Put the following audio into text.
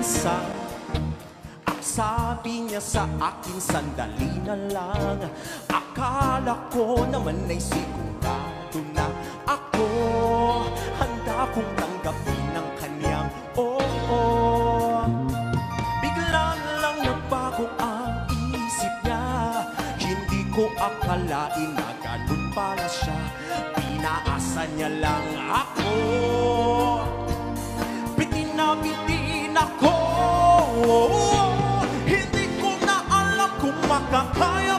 minsan sabi niya sa akin, sandali na lang. Akala ko naman ay sigurado na ako handa kong tanggapin ang kanyang oo. Bigla lang nagbago ang isip niya. Hindi ko akalain na ganun pala siya. Pinaasa niya lang ako. Bitin na bitin ako. Hindi ko na alam kung makakaya